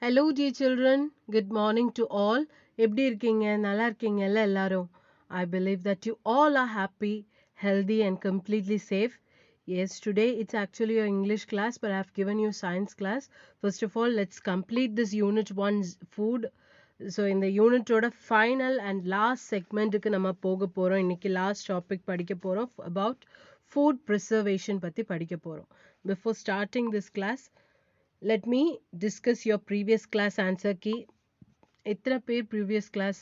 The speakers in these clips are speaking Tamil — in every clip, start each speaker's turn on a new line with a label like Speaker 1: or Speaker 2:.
Speaker 1: Hello dear children, good morning to all. எப்படி இருக்கீங்க? நல்லா இருக்கீங்கல்ல எல்லாரும்? I believe that you all are happy, healthy and completely safe. Yes, today it's actually your English class, but I've given you science class. First of all, let's complete this unit 1's food. So in the unit ஓட final and last segmentக்கு நம்ம போக போறோம். இன்னைக்கு last topic படிக்க போறோம் about food preservation பத்தி படிக்க போறோம். Before starting this class, let me discuss your previous class answer key. எத்தனை பேர் previous class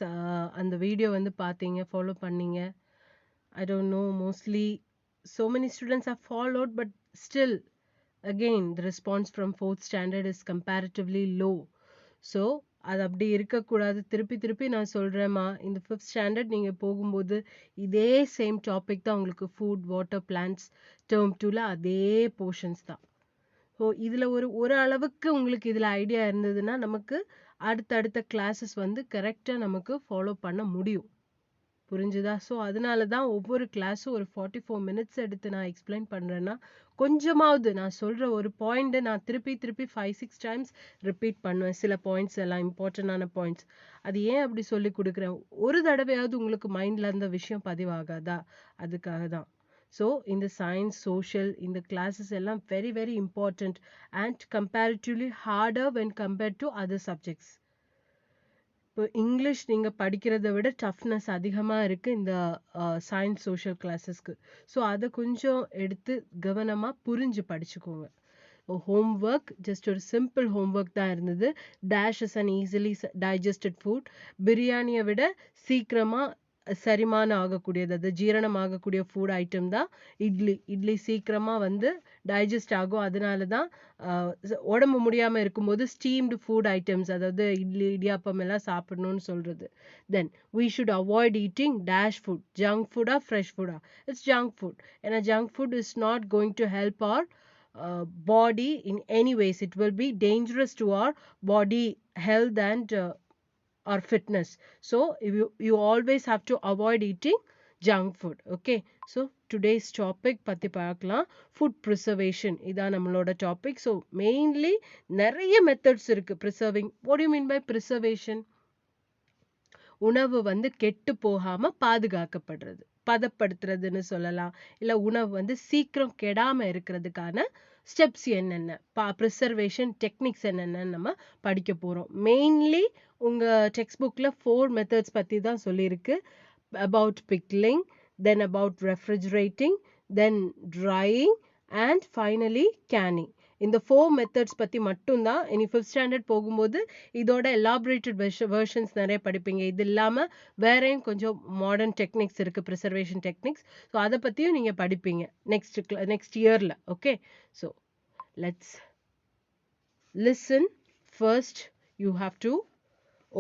Speaker 1: அந்த வீடியோ வந்து பார்த்தீங்க ஃபாலோ பண்ணீங்க? I don't know, mostly so many students have followed, but still again the response from 4th standard is comparatively low. So அது அப்படி இருக்கக்கூடாது. திருப்பி நான் சொல்றேம்மா, இந்த 5th standard நீங்க போகும்போது இதே சேம் டாபிக் தான் உங்களுக்கு ஃபுட் வாட்டர் பிளான்ட்ஸ் டேர்ம் 2ல அதே போர்ஷன்ஸ் தான். ஸோ இதில் ஒரு அளவுக்கு உங்களுக்கு இதில் ஐடியா இருந்ததுன்னா நமக்கு அடுத்தடுத்த கிளாஸஸ் வந்து கரெக்டாக நமக்கு ஃபாலோ பண்ண முடியும். புரிஞ்சுதா? ஸோ அதனால தான் ஒவ்வொரு கிளாஸும் ஒரு 44 மினிட்ஸ் எடுத்து நான் எக்ஸ்பிளைன் பண்ணுறேன்னா கொஞ்சமாவது நான் சொல்கிற ஒரு பாயிண்ட்டை நான் திருப்பி 5-6 டைம்ஸ் ரிப்பீட் பண்ணுவேன். சில பாயிண்ட்ஸ் எல்லாம் இம்பார்ட்டண்டான பாயிண்ட்ஸ். அது ஏன் அப்படி சொல்லி கொடுக்குறேன்? ஒரு தடவையாவது உங்களுக்கு மைண்டில் அந்த விஷயம் பதிவாகாதா? அதுக்காக தான். So in the science, social, in the classes எல்லாம் very important and comparatively harder when compared to other subjects. இப்போ இங்கிலீஷ் நீங்கள் படிக்கிறத விட டஃப்னஸ் அதிகமாக இருக்குது இந்த சயின்ஸ் சோஷியல் கிளாஸஸ்க்கு. ஸோ அதை கொஞ்சம் எடுத்து கவனமாக புரிஞ்சு படிச்சுக்கோங்க. ஹோம்ஒர்க் ஜஸ்ட் ஒரு சிம்பிள் ஹோம்ஒர்க் தான் இருந்தது. Dash is and easily digested food. பிரியாணியை விட சீக்கிரமாக செரிமானம் ஆகக்கூடியது, அது ஜீரணம் ஆகக்கூடிய ஃபுட் ஐட்டம் தான் இட்லி சீக்கிரமாக வந்து டைஜஸ்ட் ஆகும். அதனால தான் உடம்பு முடியாமல் இருக்கும்போது ஸ்டீம்டு ஃபுட் ஐட்டம்ஸ், அதாவது இட்லி இடியாப்பம் எல்லாம் சாப்பிடணும்னு சொல்கிறது. Then we should avoid eating dash food. Junk ஃபுட்டா ஃப்ரெஷ் ஃபுட்டா? It's junk food. ஏன்னா junk food is not going to help our body in any ways. It will be dangerous to our body health and or fitness. So you always have to avoid eating junk food. Okay, so today's topic பத்தி பார்க்கலாம். Food preservation இதான் நம்மளோட டாபிக். So mainly நிறைய மெத்தட்ஸ் இருக்கு preserving. What do you mean by preservation? உணவு வந்து கெட்டு போகாம பாதுகாக்கப்படுறது, பதப்படுத்துறதுன்னு சொல்லலாம். இல்ல உணவு வந்து சீக்கிரம் கெடாம இருக்கிறதுக்கான ஸ்டெப்ஸ் என்னென்ன, ப்ரிசர்வேஷன் டெக்னிக்ஸ் என்னென்னு நம்ம படிக்க போறோம். மெயின்லி உங்க டெக்ஸ்ட் புக்ல 4 மெத்தட்ஸ் பத்தி தான் சொல்லியிருக்கு. about pickling, then about refrigerating, then drying and finally canning. இந்த 4 மெத்தட்ஸ் பற்றி மட்டும்தான் இனி 5th ஸ்டாண்டர்ட் போகும்போது இதோட எலாபரேட்டட் வெர்ஷன்ஸ் நிறைய படிப்பீங்க. இது இல்லாமல் வேறையும் கொஞ்சம் மாடர்ன் டெக்னிக்ஸ் இருக்குது, ப்ரிசர்வேஷன் டெக்னிக்ஸ். ஸோ அதை பற்றியும் நீங்கள் படிப்பீங்க நெக்ஸ்ட் இயரில். Okay, so let's listen. First you have to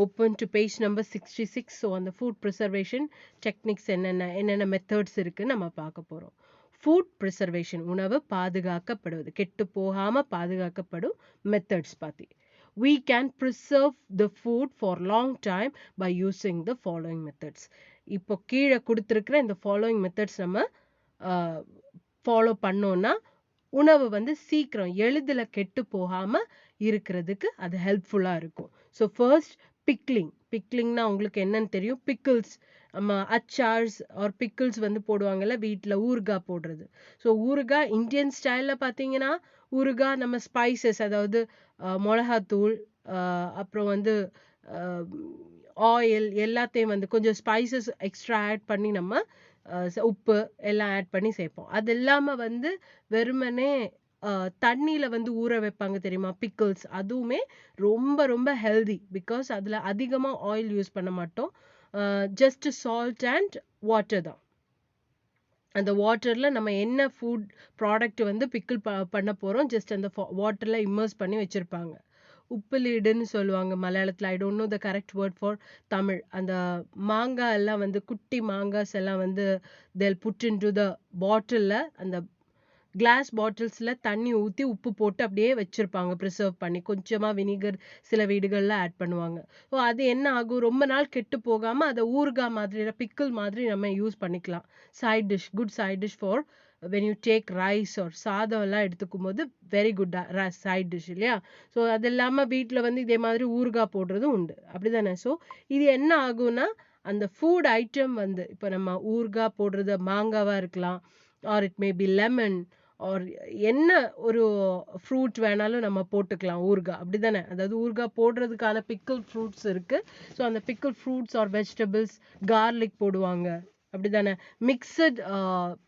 Speaker 1: open to page number 66. So on the food preservation techniques என்னென்ன மெத்தட்ஸ் இருக்கு நம்ம பார்க்க போறோம். ஃபுட் ப்ரிசர்வேஷன், உணவு பாதுகாக்கப்படுவது, கெட்டு போகாம பாதுகாக்கப்படும் மெத்தட்ஸ் பத்தி. We can preserve the food for long time by using the following methods. இப்போ கீழே கொடுத்துருக்கிற இந்த following methods நம்ம ஃபாலோ பண்ணோம்னா உணவு வந்து சீக்கிரம் எளிதில் கெட்டு போகாம இருக்கிறதுக்கு அது ஹெல்ப்ஃபுல்லா இருக்கும். ஸோ ஃபர்ஸ்ட் பிக்லிங்னா உங்களுக்கு என்னன்னு தெரியும். பிக்கிள்ஸ், நம்ம அச்சார்ஸ் ஆர் பிக்கிள்ஸ் வந்து போடுவாங்கல்ல வீட்டில், ஊறுகாய் போடுறது. ஸோ ஊறுகாய் இந்தியன் ஸ்டைலில் பார்த்தீங்கன்னா ஊறுகாய் நம்ம ஸ்பைசஸ், அதாவது மிளகாத்தூள், அப்புறம் வந்து ஆயில் எல்லாத்தையும் வந்து கொஞ்சம் ஸ்பைசஸ் எக்ஸ்ட்ரா ஆட் பண்ணி நம்ம உப்பு எல்லாம் ஆட் பண்ணி சேர்ப்போம். அது இல்லாமல் வந்து வெறுமனே தண்ணியில் வந்து ஊற வைப்பாங்க தெரியுமா, பிக்கிள்ஸ். அதுவுமே ரொம்ப ஹெல்தி, பிகாஸ் அதில் அதிகமாக ஆயில் யூஸ் பண்ண மாட்டோம். ஜஸ்ட் சால்ட் அண்ட் வாட்டர் தான். அந்த வாட்டரில் நம்ம என்ன ஃபுட் ப்ராடக்ட் வந்து பிக்கிள் பண்ண போகிறோம், ஜஸ்ட் அந்த வாட்டரில் இம்மர்ஸ் பண்ணி வச்சுருப்பாங்க. உப்பு லீடுன்னு சொல்லுவாங்க மலையாளத்தில். I don't know the correct word for Tamil. அந்த மாங்காய் எல்லாம் வந்து குட்டி மாங்காஸ் எல்லாம் வந்து they'll put into the பாட்டிலில், அந்த கிளாஸ் பாட்டில்ஸில் தண்ணி ஊற்றி உப்பு போட்டு அப்படியே வச்சுருப்பாங்க ப்ரிசர்வ் பண்ணி. கொஞ்சமாக வினிகர் சில வீடுகளில் ஆட் பண்ணுவாங்க. ஸோ அது என்ன ஆகும், ரொம்ப நாள் கெட்டு போகாமல் அதை ஊறுகாய் மாதிரி பிக்கிள் மாதிரி நம்ம யூஸ் பண்ணிக்கலாம். Side dish, good side dish for when you take rice or சாதம் எல்லாம் எடுத்துக்கும் போது வெரி குட் சைட் டிஷ் இல்லையா? ஸோ அது இல்லாமல் வீட்டில் வந்து இதே மாதிரி ஊறுகாய் போடுறதும் உண்டு, அப்படிதானே? ஸோ இது என்ன ஆகும்னா அந்த ஃபுட் ஐட்டம் வந்து இப்போ நம்ம ஊறுகாய் போடுறது மாங்காவாக இருக்கலாம், or it may be lemon, or என்ன ஒரு ஃப்ரூட் வேணாலும் நம்ம போட்டுக்கலாம் ஊறுகாய், அப்படிதானே? அதாவது ஊறுகாய் போடுறதுக்கான பிக்கிள் ஃப்ரூட்ஸ் இருக்கு. ஸோ அந்த pickle fruits or vegetables, garlic போடுவாங்க, அப்படிதானே? மிக்சட்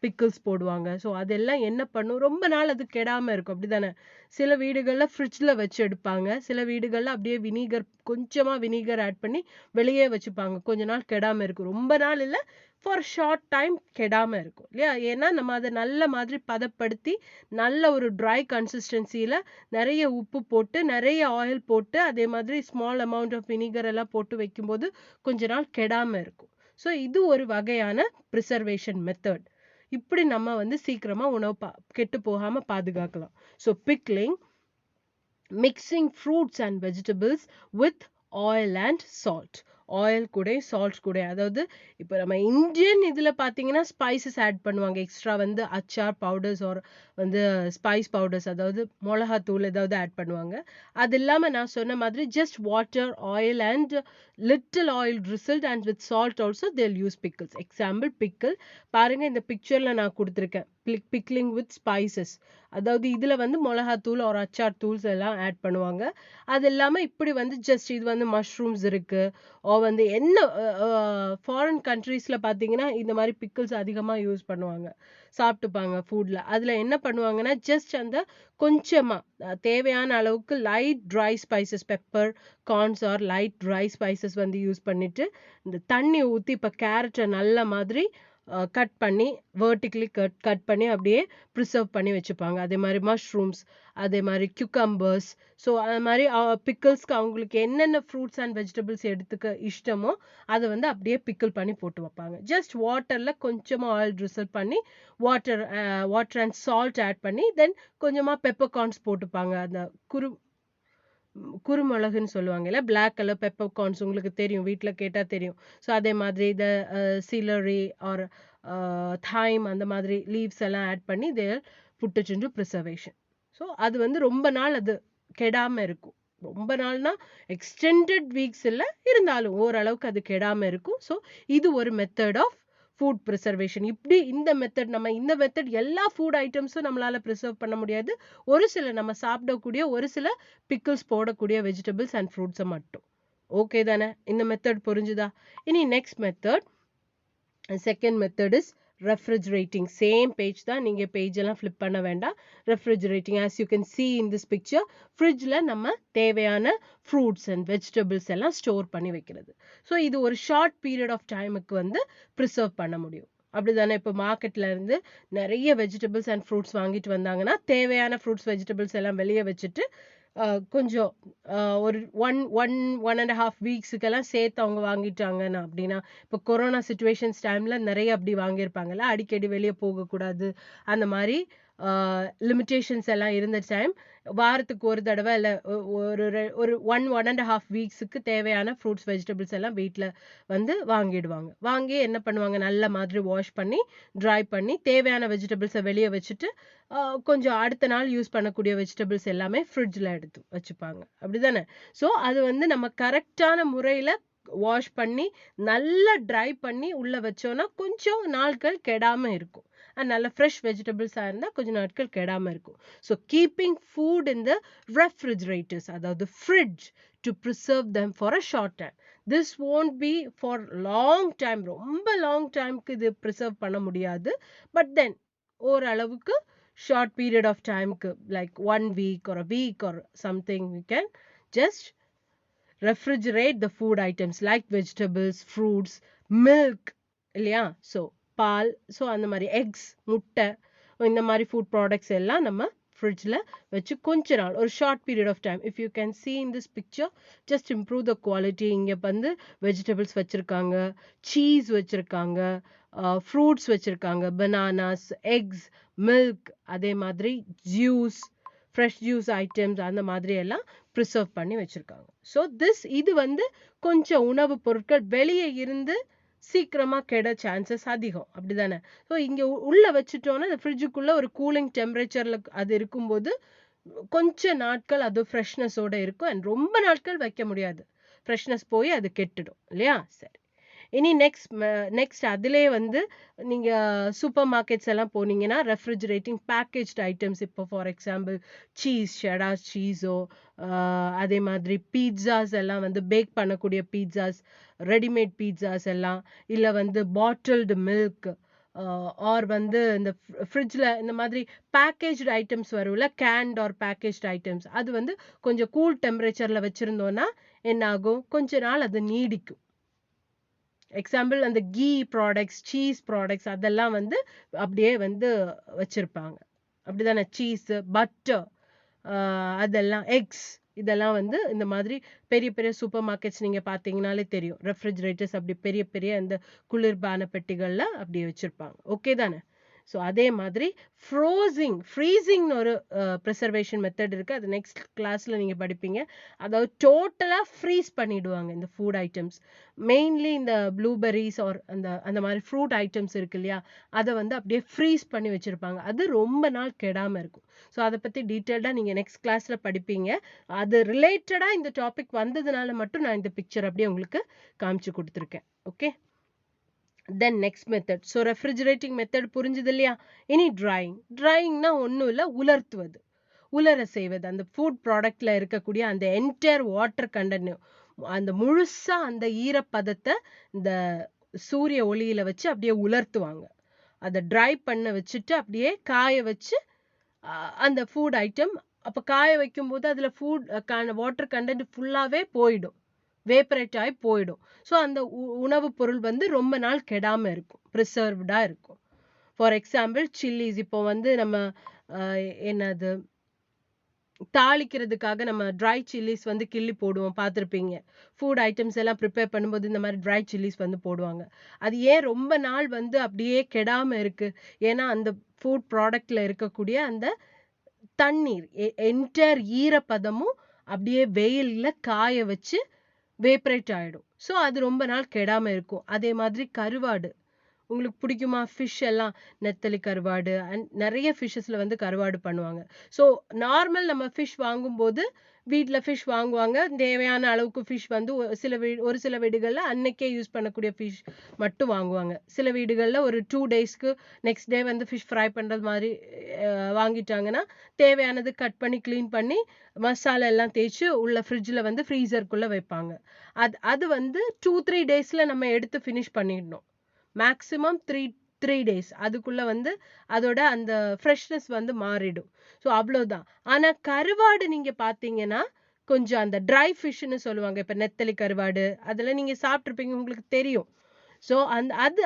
Speaker 1: பிக்கிள்ஸ் போடுவாங்க. ஸோ அதெல்லாம் என்ன பண்ணும், ரொம்ப நாள் அது கெடாம இருக்கும், அப்படிதானே? சில வீடுகள்ல ஃப்ரிட்ஜ்ல வச்சு எடுப்பாங்க, சில வீடுகள்ல அப்படியே வினிகர், கொஞ்சமா வினிகர் ஆட் பண்ணி வெளியே வச்சுப்பாங்க, கொஞ்ச நாள் கெடாம இருக்கும். ரொம்ப நாள் இல்லை, ஃபார் ஷார்ட் டைம் கெடாம இருக்கும் இல்லையா? ஏன்னா நம்ம அதை நல்ல மாதிரி பதப்படுத்தி நல்ல ஒரு ட்ரை கன்சிஸ்டன்சியில நிறைய உப்பு போட்டு நிறைய ஆயில் போட்டு அதே மாதிரி ஸ்மால் அமௌண்ட் ஆஃப் வினிகர் எல்லாம் போட்டு வைக்கும்போது கொஞ்ச நாள் கெடாம இருக்கும். ஸோ இது ஒரு வகையான ப்ரிசர்வேஷன் மெத்தட். இப்படி நம்ம வந்து சீக்கிரமா உணவு கெட்டு போகாம பாதுகாக்கலாம். So pickling, mixing fruits and vegetables with oil and salt. Oil கூட சால்ட் கூட, அதாவது இப்போ நம்ம இந்தியன் இதில் பார்த்தீங்கன்னா ஸ்பைசஸ் ஆட் பண்ணுவாங்க எக்ஸ்ட்ரா, வந்து அச்சார் பவுடர்ஸ் ஆர் வந்து ஸ்பைஸ் பவுடர்ஸ், அதாவது மிளகாத்தூள் ஏதாவது ஆட் பண்ணுவாங்க. அது இல்லாமல் நான் சொன்ன மாதிரி just water, oil and little oil drizzled and with salt also they'll use pickles. Example pickle பாருங்க, இந்த பிக்சர்ல நான் கொடுத்துருக்கேன், பிக்லிங் வித் ஸ்பைசஸ். அதாவது இதுல வந்து மிளகாத்தூள் ஒரு அச்சார் தூள்ஸ் எல்லாம் ஆட் பண்ணுவாங்க. அது இல்லாம இப்படி வந்து ஜஸ்ட் இது வந்து மஷ்ரூம்ஸ் இருக்கு, வந்து என்ன ஃபாரின் கண்ட்ரீஸ்ல பாத்தீங்கன்னா இந்த மாதிரி பிக்கிள்ஸ் அதிகமா யூஸ் பண்ணுவாங்க, சாப்பிட்டுப்பாங்க ஃபுட்ல. அதுல என்ன பண்ணுவாங்கன்னா ஜஸ்ட் அந்த கொஞ்சமா தேவையான அளவுக்கு light dry spices, pepper, corns or light dry spices வந்து யூஸ் பண்ணிட்டு இந்த தண்ணி ஊற்றி இப்போ கேரட்டை நல்ல மாதிரி கட் பண்ணி வேர்ட்டிக்கலி கட் பண்ணி அப்படியே ப்ரிசர்வ் பண்ணி வச்சுப்பாங்க. அதே மாதிரி மஷ்ரூம்ஸ், அதே மாதிரி கியூக்கம்பர்ஸ். ஸோ அது மாதிரி பிக்கிள்ஸ்க்கு அவங்களுக்கு என்னென்ன ஃப்ரூட்ஸ் அண்ட் வெஜிடபிள்ஸ் எடுத்துக்க இஷ்டமோ அதை வந்து அப்படியே பிக்கிள் பண்ணி போட்டு வைப்பாங்க. ஜஸ்ட் வாட்டரில் கொஞ்சமாக ஆயில் ட்ரிசல் பண்ணி வாட்டர் அண்ட் சால்ட் ஆட் பண்ணி தென் கொஞ்சமாக பெப்பர் கார்ன்ஸ் போட்டுப்பாங்க. அந்த குறுமிளகுன்னு சொல்லுவாங்க இல்லை, பிளாக் கலர் பெப்பர் கார்ன்ஸ் உங்களுக்கு தெரியும், வீட்டில் கேட்டால் தெரியும். ஸோ அதே மாதிரி இந்த சீலரி ஆர் தைம் அந்த மாதிரி லீவ்ஸ் எல்லாம் ஆட் பண்ணி there put it into preservation. So அது வந்து ரொம்ப நாள் அது கெடாமல் இருக்கும். ரொம்ப நாள்னா எக்ஸ்டெண்டட் வீக்ஸ் இல்லை, இருந்தாலும் ஓரளவுக்கு அது கெடாமல் இருக்கும். ஸோ இது ஒரு மெத்தட் ஆஃப் ஃபுட் ப்ரிசர்வேஷன். இப்படி இந்த மெத்தட் எல்லா ஃபுட் ஐட்டம்ஸும் நம்மளால ப்ரிசர்வ் பண்ண முடியாது. ஒரு சில நம்ம சாப்பிடக்கூடிய ஒரு சில பிக்கிள்ஸ் போடக்கூடிய வெஜிடபிள்ஸ் அண்ட் ஃப்ரூட்ஸை மட்டும். ஓகே தானே? இந்த மெத்தட் புரிஞ்சுதா? இனி next method, second method is refrigerating. Same page தான், நீங்க பேஜ் எல்லாம் ஃபிளிப் பண்ண வேண்டாம். refrigerating, as you can see in this picture, ஃப்ரிட்ஜ்ல நம்ம தேவையான ஃப்ரூட்ஸ் அண்ட் வெஜிடபிள்ஸ் எல்லாம் ஸ்டோர் பண்ணி வைக்கிறது. ஸோ இது ஒரு ஷார்ட் பீரியட் ஆஃப் டைமுக்கு வந்து ப்ரிசர்வ் பண்ண முடியும், அப்படிதானே? இப்போ மார்க்கெட்ல இருந்து நிறைய வெஜிடபிள்ஸ் அண்ட் ஃப்ரூட்ஸ் வாங்கிட்டு வந்தாங்கன்னா தேவையான ஃப்ரூட்ஸ் வெஜிடபிள்ஸ் எல்லாம் வெளியே வச்சுட்டு கொஞ்சம் ஒரு 1.5 வீக்ஸுக்கெல்லாம் சேர்த்து அவங்க வாங்கிட்டாங்கன்னா, அப்படின்னா இப்போ கொரோனா சுச்சுவேஷன்ஸ் டைமில் நிறைய அப்படி வாங்கியிருப்பாங்கல்ல, அடிக்கடி வெளியே போகக்கூடாது, அந்த மாதிரி லிமிட்டேஷன்ஸ் எல்லாம் இருந்த டைம் வாரத்துக்கு ஒரு தடவை இல்லை ஒரு 1.5 வீக்ஸுக்கு தேவையான ஃப்ரூட்ஸ் வெஜிடபிள்ஸ் எல்லாம் வீட்டில் வந்து வாங்கிடுவாங்க. வாங்கி என்ன பண்ணுவாங்க, நல்ல மாதிரி வாஷ் பண்ணி ட்ரை பண்ணி தேவையான வெஜிடபிள்ஸை வெளியே வச்சுட்டு கொஞ்சம் அடுத்த நாள் யூஸ் பண்ணக்கூடிய வெஜிடபிள்ஸ் எல்லாமே ஃப்ரிட்ஜில் எடுத்து வச்சுப்பாங்க, அப்படிதானே? ஸோ அது வந்து நம்ம கரெக்டான முறையில் வாஷ் பண்ணி நல்லா ட்ரை பண்ணி உள்ள வச்சோன்னா கொஞ்சம் நாட்கள் கெடாமல் இருக்கும். நல்ல ஃப்ரெஷ் வெஜிடபிள்ஸாக இருந்தால் கொஞ்சம் நாட்கள் கெடாமல் இருக்கும். So keeping food in the refrigerators, அதாவது fridge, to preserve them for a short time. This won't be for long time, ரொம்ப லாங் டைமுக்கு இது ப்ரிசர்வ் பண்ண முடியாது. பட் தென் ஓரளவுக்கு short period of time, like 1 week or a week or something, we can just refrigerate the food items like vegetables, fruits, milk இல்லையா? ஸோ பால், ஸோ அந்த மாதிரி எக்ஸ், முட்டை, இந்த மாதிரி ஃபுட் ப்ராடக்ட்ஸ் எல்லாம் நம்ம ஃப்ரிட்ஜில் வச்சு கொஞ்ச நாள், ஒரு short period of time. If you can see in this picture, just improve the quality. இங்கே வந்து வெஜிடபிள்ஸ் வச்சுருக்காங்க, சீஸ் வச்சுருக்காங்க, ஃப்ரூட்ஸ் வச்சுருக்காங்க, பனானாஸ், எக்ஸ், மில்க், அதே மாதிரி ஜூஸ், ஃப்ரெஷ் ஜூஸ் ஐட்டம்ஸ், அந்த மாதிரி எல்லாம் ப்ரிசர்வ் பண்ணி வச்சுருக்காங்க. ஸோ இது வந்து கொஞ்சம் உணவுப் பொருட்கள் வெளியே இருந்து சீக்கிரமா கெட சான்சஸ் அதிகம் அப்படிதானே. ஸோ இங்க உள்ள வச்சுட்டோம்னா அந்த ஃப்ரிட்ஜுக்குள்ள ஒரு கூலிங் டெம்பரேச்சர்ல அது இருக்கும்போது கொஞ்ச நாட்கள் அது ஃப்ரெஷ்னஸோட இருக்கும் அண்ட் ரொம்ப நாட்கள் வைக்க முடியாது. ஃப்ரெஷ்னஸ் போய் அது கெட்டுடும் இல்லையா? சரி. இனி நெக்ஸ்ட் அதிலே வந்து நீங்க சூப்பர் மார்க்கெட்ஸ் எல்லாம் போனீங்கன்னா ரெஃப்ரிஜரேட்டிங் பேக்கேஜ்ட் ஐட்டம்ஸ், இப்போ ஃபார் எக்ஸாம்பிள் சீஸ், ஷெடார் சீஸோ, அதே மாதிரி பீட்சாஸ் எல்லாம் வந்து பேக் பண்ணக்கூடிய பீட்சாஸ், ரெடிமேட் பீட்சாஸ் எல்லாம், இல்லை வந்து பாட்டில்டு மில்க், ஆர் வந்து இந்த ஃப்ரிட்ஜில் இந்த மாதிரி பேக்கேஜ்டு ஐட்டம்ஸ் வரும்ல, கேன்ட் ஆர் பேக்கேஜ்டு ஐட்டம்ஸ், அது வந்து கொஞ்சம் கூல் டெம்பரேச்சரில் வச்சுருந்தோன்னா என்ன ஆகும், கொஞ்ச நாள் அது நீடிக்கும். எக்ஸாம்பிள் அந்த கீ ப்ராடக்ட்ஸ், சீஸ் ப்ராடக்ட்ஸ் அதெல்லாம் வந்து அப்படியே வந்து வச்சிருப்பாங்க அப்படிதானே. சீஸ், பட்டர், அதெல்லாம் எக்ஸ், இதெல்லாம் வந்து இந்த மாதிரி பெரிய பெரிய சூப்பர் மார்க்கெட்ஸ் நீங்க பார்த்தீங்கனாலே தெரியும். ரெஃப்ரிஜரேட்டர்ஸ் அப்படி பெரிய பெரிய அந்த குளிர்பான பெட்டிகள்ல அப்படியே வச்சிருப்பாங்க. ஓகே தானே. ஸோ அதே மாதிரி ஃப்ரீசிங்னு ஒரு ப்ரிசர்வேஷன் மெத்தட் இருக்கு. அது நெக்ஸ்ட் கிளாஸ்ல நீங்க படிப்பீங்க. அதாவது டோட்டலா ஃப்ரீஸ் பண்ணிடுவாங்க இந்த ஃபுட் ஐட்டம்ஸ். மெயின்லி இந்த ப்ளூபெர்ரிஸ் ஆர் அந்த அந்த மாதிரி ஃப்ரூட் ஐட்டம்ஸ் இருக்கு இல்லையா, அதை வந்து அப்படியே ஃப்ரீஸ் பண்ணி வச்சிருப்பாங்க. அது ரொம்ப நாள் கெடாம இருக்கும். ஸோ அதை பத்தி டீட்டெயில்டா நீங்க நெக்ஸ்ட் கிளாஸ்ல படிப்பீங்க. அது ரிலேட்டடா இந்த டாபிக் வந்ததுனால மட்டும் நான் இந்த பிக்சர் அப்படியே உங்களுக்கு காமிச்சு கொடுத்துருக்கேன். Okay. Then next method. So refrigerating method புரிஞ்சுது இல்லையா. இனி ட்ரையிங்னா ஒன்றும் இல்லை, உலர்த்துவது, உலர செய்வது. அந்த ஃபுட் ப்ராடக்ட்ல இருக்கக்கூடிய அந்த என்டையர் வாட்டர் கண்டென்ட், அந்த முழுசா அந்த ஈரப்பதத்தை இந்த சூரிய ஒளியில வச்சு அப்படியே உலர்த்துவாங்க. அதை ட்ரை பண்ண வச்சுட்டு அப்படியே காய வச்சு அந்த ஃபுட் ஐட்டம், அப்போ காய வைக்கும்போது அதில் வாட்டர் கண்டென்ட் ஃபுல்லாகவே போயிடும், வேப்பரேட் ஆகி போயிடும். ஸோ அந்த உணவுப் பொருள் வந்து ரொம்ப நாள் கெடாமல் இருக்கும், ப்ரிசர்வ்டாக இருக்கும். ஃபார் எக்ஸாம்பிள் சில்லிஸ், இப்போ வந்து நம்ம என்னது தாளிக்கிறதுக்காக நம்ம ட்ரை சில்லிஸ் வந்து கிள்ளி போடுவோம், பார்த்துருப்பீங்க. ஃபுட் ஐட்டம்ஸ் எல்லாம் ப்ரிப்பேர் பண்ணும்போது இந்த மாதிரி ட்ரை சில்லிஸ் வந்து போடுவாங்க. அது ஏன் ரொம்ப நாள் வந்து அப்படியே கெடாமல் இருக்கு, ஏன்னா அந்த ஃபுட் ப்ராடக்ட்ல இருக்கக்கூடிய அந்த தண்ணீர் என்டையர் ஈரப்பதமும் அப்படியே வெயில்ல காய வச்சு வேப்பரேட் ஆயிடும். ஸோ அது ரொம்ப நாள் கெடாம இருக்கும். அதே மாதிரி கருவாடு உங்களுக்கு பிடிக்குமா? ஃபிஷ் எல்லாம் நெத்தலி கருவாடு அண்ட் நிறைய ஃபிஷ்ஷஸ்ல வந்து கருவாடு பண்ணுவாங்க. ஸோ நார்மல் நம்ம ஃபிஷ் வாங்கும்போது வீட்டில் ஃபிஷ் வாங்குவாங்க. தேவையான அளவுக்கு ஃபிஷ் வந்து ஒரு சில வீடுகளில் அன்னைக்கே யூஸ் பண்ணக்கூடிய ஃபிஷ் மட்டும் வாங்குவாங்க. சில வீடுகளில் ஒரு 2 டேஸ்க்கு நெக்ஸ்ட் டே வந்து ஃபிஷ் ஃப்ரை பண்ணுறது மாதிரி வாங்கிட்டாங்கன்னா தேவையானது கட் பண்ணி க்ளீன் பண்ணி மசாலா எல்லாம் தேய்ச்சி உள்ள ஃப்ரிட்ஜில் வந்து ஃப்ரீசருக்குள்ளே வைப்பாங்க. அது வந்து 2-3 டேஸில் நம்ம எடுத்து ஃபினிஷ் பண்ணிடணும். மேக்ஸிமம் த்ரீ டேஸ் அதுக்குள்ள வந்து அதோட அந்த ஃப்ரெஷ்னஸ் வந்து மாறிடும். ஸோ அவ்வளோதான். ஆனா கருவாடு நீங்க பார்த்தீங்கன்னா கொஞ்சம் அந்த ட்ரை ஃபிஷ்னு சொல்லுவாங்க. இப்போ நெத்தலி கருவாடு அதெல்லாம் நீங்க சாப்பிட்ருப்பீங்க, உங்களுக்கு தெரியும். ஸோ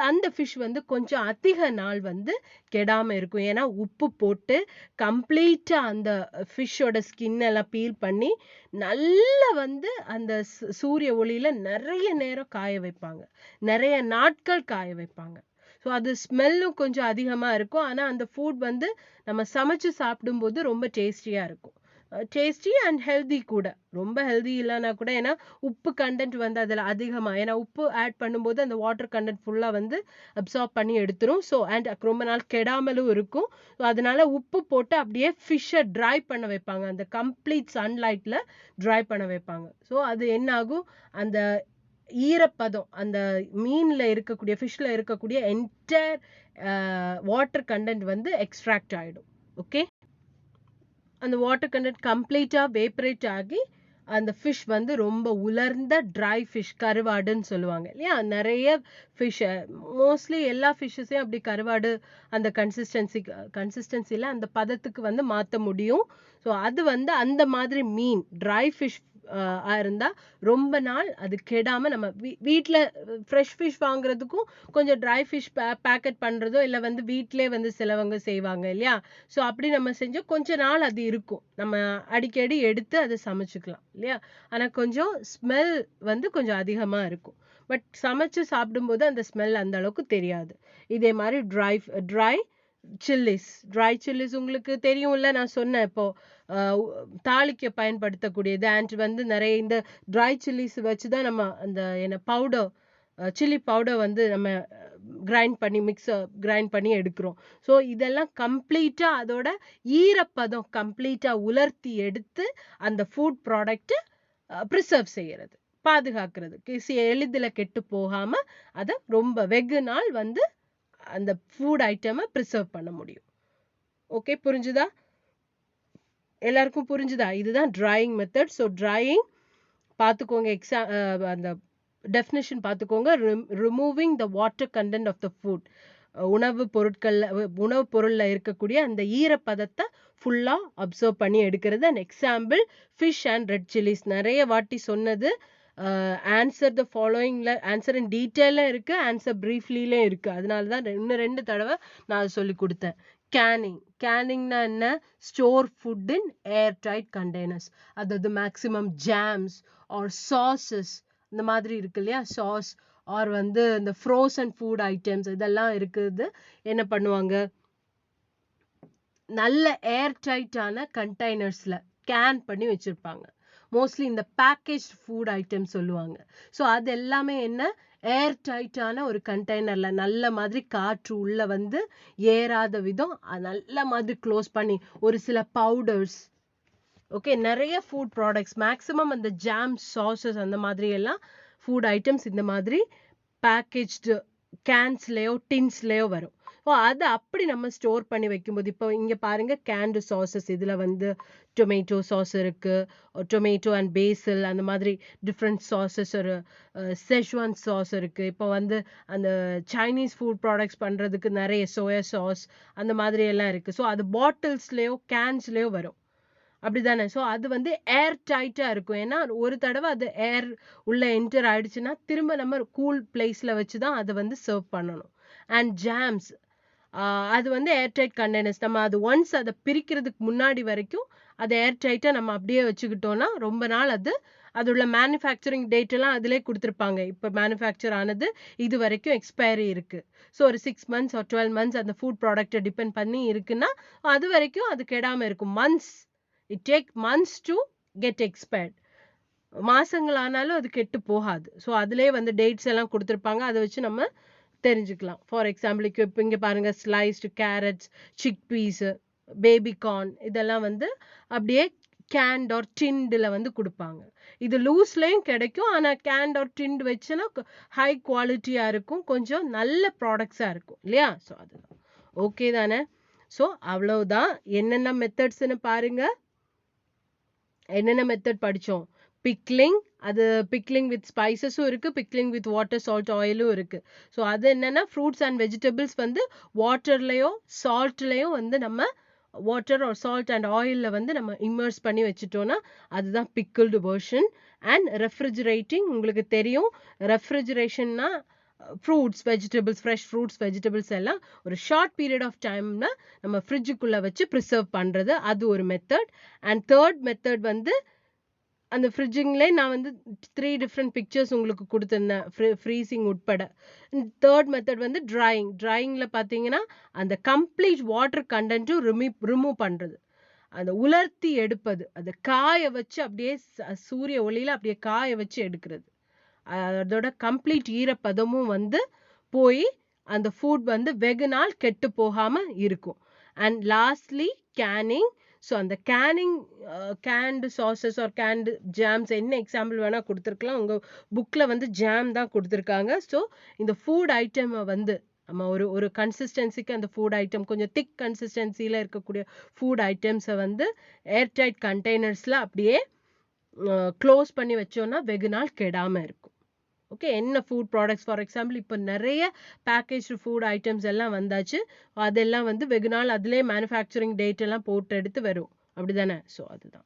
Speaker 1: அந்த ஃபிஷ் வந்து கொஞ்சம் அதிக நாள் வந்து கெடாம இருக்கும். ஏன்னா உப்பு போட்டு கம்ப்ளீட்டா அந்த ஃபிஷ்ஷோட ஸ்கின் எல்லாம் பீல் பண்ணி நல்லா வந்து அந்த சூரிய ஒளியில நிறைய நேரம் காய வைப்பாங்க, நிறைய நாட்கள் காய வைப்பாங்க. ஸோ அது ஸ்மெல்லும் கொஞ்சம் அதிகமா இருக்கும். ஆனா அந்த ஃபுட் வந்து நம்ம சமைச்சு சாப்பிடும்போது ரொம்ப டேஸ்டியா இருக்கும். டேஸ்டி அண்ட் ஹெல்தி கூட. ரொம்ப ஹெல்தி இல்லைன்னா கூட, ஏன்னா உப்பு கண்டென்ட் வந்து அதில் அதிகமாக, ஏன்னா உப்பு ஆட் பண்ணும்போது அந்த வாட்டர் கண்டென்ட் ஃபுல்லாக வந்து அப்சார்ப் பண்ணி எடுத்துரும். ஸோ அண்ட் ரொம்ப நாள் கெடாமலும் இருக்கும். ஸோ அதனால உப்பு போட்டு அப்படியே ஃபிஷ்ஷை ட்ரை பண்ண வைப்பாங்க, அந்த கம்ப்ளீட் சன்லைட்டில் ட்ரை பண்ண வைப்பாங்க. ஸோ அது என்ன ஆகும், அந்த ஈரப்பதம் அந்த மீனில் இருக்கக்கூடிய ஃபிஷ்ஷில் இருக்கக்கூடிய என்டையர் வாட்டர் கண்டென்ட் வந்து எக்ஸ்ட்ராக்ட் ஆகிடும். ஓகே. அந்த வாட்டர் கண்டென்ட் கம்ப்ளீட்டாக வேப்பரேட் ஆகி அந்த ஃபிஷ் வந்து ரொம்ப உலர்ந்த ட்ரை ஃபிஷ், கருவாடுன்னு சொல்லுவாங்க இல்லையா. நிறைய ஃபிஷ், மோஸ்ட்லி எல்லா ஃபிஷ்ஷஸையும் அப்படி கருவாடு அந்த கன்சிஸ்டன்சியில் அந்த பதத்துக்கு வந்து மாற்ற முடியும். ஸோ அது வந்து அந்த மாதிரி மீன் ட்ரை ஃபிஷ் இருந்தால் ரொம்ப நாள் அது கெடாமல் நம்ம வீட்டில் ஃப்ரெஷ் ஃபிஷ் வாங்குறதுக்கும் கொஞ்சம் ட்ரை ஃபிஷ் பேக்கெட் பண்ணுறதோ இல்லை வந்து வீட்டிலே வந்து சிலவங்க செய்வாங்க இல்லையா. ஸோ அப்படி நம்ம செஞ்சோம் கொஞ்ச நாள் அது இருக்கும், நம்ம அடிக்கடி எடுத்து அதை சமைச்சுக்கலாம் இல்லையா. ஆனால் கொஞ்சம் ஸ்மெல் வந்து கொஞ்சம் அதிகமாக இருக்கும். பட் சமைச்சு சாப்பிடும்போது அந்த ஸ்மெல் அந்த அளவுக்கு தெரியாது. இதே மாதிரி ட்ரை சில்லிஸ் உங்களுக்கு தெரியும்ல, நான் சொன்னேன் இப்போ தாளிக்க பயன்படுத்தக்கூடியது. அண்ட் வந்து நிறைய இந்த ட்ரை சில்லிஸ் வச்சு தான் நம்ம அந்த என்ன பவுடர் சில்லி பவுடர் வந்து நம்ம கிரைண்ட் பண்ணி எடுக்கிறோம். ஸோ இதெல்லாம் கம்ப்ளீட்டாக அதோட ஈரப்பதம் கம்ப்ளீட்டாக உலர்த்தி எடுத்து அந்த ஃபுட் ப்ராடக்ட் ப்ரிசர்வ் செய்யறது, பாதுகாக்கிறது, எளிதில் கெட்டு போகாம அதை ரொம்ப வெகு நாள் வந்து அந்த ஃபுட் ஐட்டமை ப்ரிசர்வ் பண்ண முடியும். ஓகே, புரிஞ்சுதா? எல்லாருக்கும் புரிஞ்சுதா? இதுதான் ட்ரையிங் மெத்தட். ஸோ ட்ரையிங் பார்த்துக்கோங்க, அந்த டெஃபினிஷன் பார்த்துக்கோங்க. Removing the water content of the food. உணவுப் பொருளில் இருக்கக்கூடிய அந்த ஈரப்பதத்தை ஃபுல்லாக அப்சர்வ் பண்ணி எடுக்கிறது. And example fish and red chillies. நிறைய வாட்டி சொன்னது. ஆன்சர் த ஃபாலோயிங்கில் ஆன்சர் இன் டீட்டெயிலும் இருக்குது, ஆன்சர் ப்ரீஃப்லியும் இருக்குது. அதனால தான் ரெண்டு தடவை நான் சொல்லி கொடுத்தேன். கேனிங்னா என்ன? Store food in air tight containers. அதாவது மேக்ஸிமம் ஜாம்ஸ் ஆர் சாஸஸ் இந்த மாதிரி இருக்கு இல்லையா, சாஸ் ஆர் வந்து இந்த ஃப்ரோசன் ஃபுட் ஐட்டம்ஸ் இதெல்லாம் இருக்குது. என்ன பண்ணுவாங்க, நல்ல ஏர் டைட்டான கண்டெய்னர்ஸில் கேன் பண்ணி வச்சுருப்பாங்க. மோஸ்ட்லி இந்த பேக்கேஜ் ஃபுட் ஐட்டம் சொல்லுவாங்க. ஸோ அது எல்லாமே என்ன, ஏர் டைட்டான ஒரு கண்டெய்னரில் நல்ல மாதிரி காற்று உள்ளே வந்து ஏறாத விதம் நல்ல மாதிரி க்ளோஸ் பண்ணி. ஒரு சில பவுடர்ஸ், ஓகே, நிறைய ஃபுட் ப்ராடக்ட்ஸ், மேக்ஸிமம் அந்த ஜாம், சாஸஸ் அந்த மாதிரி எல்லாம் ஃபுட் ஐட்டம்ஸ் இந்த மாதிரி பேக்கேஜ்டு கேன்ஸ்லேயோ டின்ஸ்லேயோ வரும். ஸோ அதை அப்படி நம்ம ஸ்டோர் பண்ணி வைக்கும்போது, இப்போ இங்கே பாருங்கள் கேண்டு சாஸஸ், இதில் வந்து டொமேட்டோ சாஸ் இருக்குது, டொமேட்டோ அண்ட் பேசில் அந்த மாதிரி டிஃப்ரெண்ட் சாஸஸ், ஒரு செஷ்வான் சாஸ் இருக்குது. இப்போ வந்து அந்த சைனீஸ் ஃபுட் ப்ராடக்ட்ஸ் பண்ணுறதுக்கு நிறைய சோயா சாஸ் அந்த மாதிரி எல்லாம் இருக்குது. ஸோ அது பாட்டில்ஸ்லேயோ கேன்ஸ்லேயோ வரும், அப்படிதானே? ஸோ அது வந்து ஏர் டைட்டாக இருக்கும். ஏன்னா ஒரு தடவை அது ஏர் உள்ள என்டர் ஆயிடுச்சுன்னா திரும்ப நம்ம கூல் பிளேஸில் வச்சு தான் அதை வந்து சர்வ் பண்ணணும். அண்ட் ஜாம்ஸ், அது வந்து ஏர் டைட் கண்டெய்னர்ஸ். நம்ம அது ஒன்ஸ் அதை பிரிக்கிறதுக்கு முன்னாடி வரைக்கும் அதை ஏர் டைட்டாக நம்ம அப்படியே வச்சுக்கிட்டோம்னா ரொம்ப நாள் அதோட மேனுஃபேக்சரிங் டேட் எல்லாம் அதிலே கொடுத்துருப்பாங்க. இப்போ மேனுஃபேக்சர் ஆனது இது வரைக்கும் எக்ஸ்பைரி இருக்குது. ஸோ ஒரு 6 months or 12 months அந்த ஃபுட் ப்ராடக்டை டிபெண்ட் பண்ணி இருக்குன்னா அது வரைக்கும் அது கெடாமல் இருக்கும். It take months to get expired. மாசங்கள் ஆனாலும் அது கெட்டு போகாது. ஸோ அதிலே வந்து டேட்ஸ் எல்லாம் கொடுத்துருப்பாங்க, அதை வச்சு நம்ம தெரிஞ்சுக்கலாம். ஃபார் எக்ஸாம்பிள் இப்போ இங்கே பாருங்கள், sliced carrots, chick peas, baby corn இதெல்லாம் வந்து அப்படியே கேண்ட் ஆர் டிண்டில் வந்து கொடுப்பாங்க. இது லூஸ்லேயும் கிடைக்கும், ஆனால் கேண்ட் ஆர் டிண்ட் வச்சுன்னா ஹை குவாலிட்டியாக இருக்கும், கொஞ்சம் நல்ல ப்ராடக்ட்ஸாக இருக்கும் இல்லையா? ஸோ அதுதான். ஓகே தானே? ஸோ அவ்வளவுதான். என்னென்ன மெத்தட்ஸ்ன்னு பாருங்க. என்னென்ன மெத்தட் படித்தோம்? பிக்லிங், அது பிக்லிங் வித் ஸ்பைசஸும் இருக்குது, பிக்லிங் வித் வாட்டர் சால்ட் ஆயிலும் இருக்குது. ஸோ அது என்னென்னா ஃப்ரூட்ஸ் அண்ட் வெஜிடபிள்ஸ் வந்து வாட்டர்லேயோ சால்ட்லேயோ வந்து நம்ம வாட்டர் ஆர் சால்ட் அண்ட் ஆயிலில் வந்து நம்ம இம்மர்ஸ் பண்ணி வச்சுட்டோன்னா அதுதான் பிக்கிள்டு வெர்ஷன். அண்ட் ரெஃப்ரிஜரேட்டிங், உங்களுக்கு தெரியும் ரெஃப்ரிஜரேஷன்னா fruits vegetables, fresh fruits vegetables எல்லாம் ஒரு ஷார்ட் பீரியட் ஆஃப் டைம்ல நம்ம ஃப்ரிட்ஜுக்குள்ளே வச்சு ப்ரிசர்வ் பண்ணுறது, அது ஒரு மெத்தட். அண்ட் தேர்ட் மெத்தட் வந்து அந்த ஃப்ரிட்ஜிங்லே நான் வந்து 3 டிஃப்ரெண்ட் பிக்சர்ஸ் உங்களுக்கு கொடுத்துருந்தேன், ஃப்ரீசிங் உட்பட. தேர்ட் மெத்தட் வந்து ட்ரையிங்கில் பார்த்தீங்கன்னா அந்த கம்ப்ளீட் வாட்டர் கண்டென்ட்டும் ரிமூவ் பண்ணுறது, அந்த உலர்த்தி எடுப்பது, அதை காய வச்சு அப்படியே சூரிய ஒளியில் அப்படியே காய வச்சு எடுக்கிறது. அதோட கம்ப்ளீட் ஈரப்பதமும் வந்து போய் அந்த ஃபுட் வந்து வெகு நாள் கெட்டு போகாமல் இருக்கும். And lastly canning. ஸோ அந்த canned sauces or canned jams என்ன எக்ஸாம்பிள் வேணால் கொடுத்துருக்கலாம், உங்கள் புக்கில் வந்து ஜாம் தான் கொடுத்துருக்காங்க. ஸோ இந்த ஃபுட் ஐட்டமை வந்து நம்ம ஒரு கன்சிஸ்டன்சிக்கு அந்த ஃபுட் ஐட்டம் கொஞ்சம் திக் கன்சிஸ்டன்சியில் இருக்கக்கூடிய ஃபுட் ஐட்டம்ஸை வந்து ஏர்டைட் கண்டெய்னர்ஸில் அப்படியே க்ளோஸ் பண்ணி வச்சோன்னா வெகு நாள் கெடாமல் இருக்கும். ஓகே, என்ன ஃபுட் ப்ராடக்ட்ஸ், ஃபார் எக்ஸாம்பிள் இப்போ நிறைய பேக்கேஜ்டு ஃபுட் ஐட்டம்ஸ் எல்லாம் வந்தாச்சு, அதெல்லாம் வந்து வெகு நாள் அதிலே மேனுஃபேக்சரிங் டேட் எல்லாம் போட்டு எடுத்து வரும், அப்படி தானே? ஸோ அதுதான்.